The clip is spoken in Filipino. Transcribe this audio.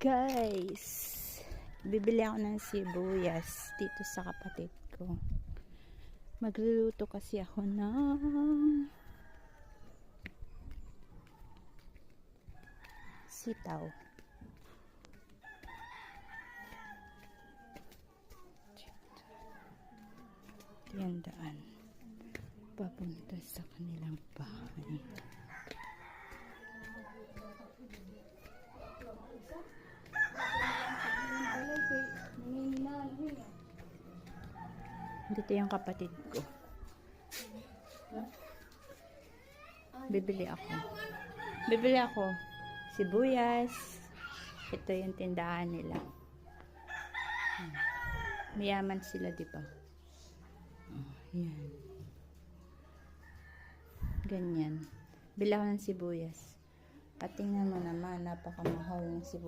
Guys, bibili ako ng sibuyas dito sa kapatid ko. Magluluto kasi ako ng sitaw. Yan daan papunta sa kanilang bahay. Dito yung kapatid ko. Bibili ako sibuyas. Ito yung tindahan nila. Mayaman sila, di ba? Yan. Ganyan. Bili ako ng sibuyas. Patingnan mo naman, napakamahal ng sibuyas.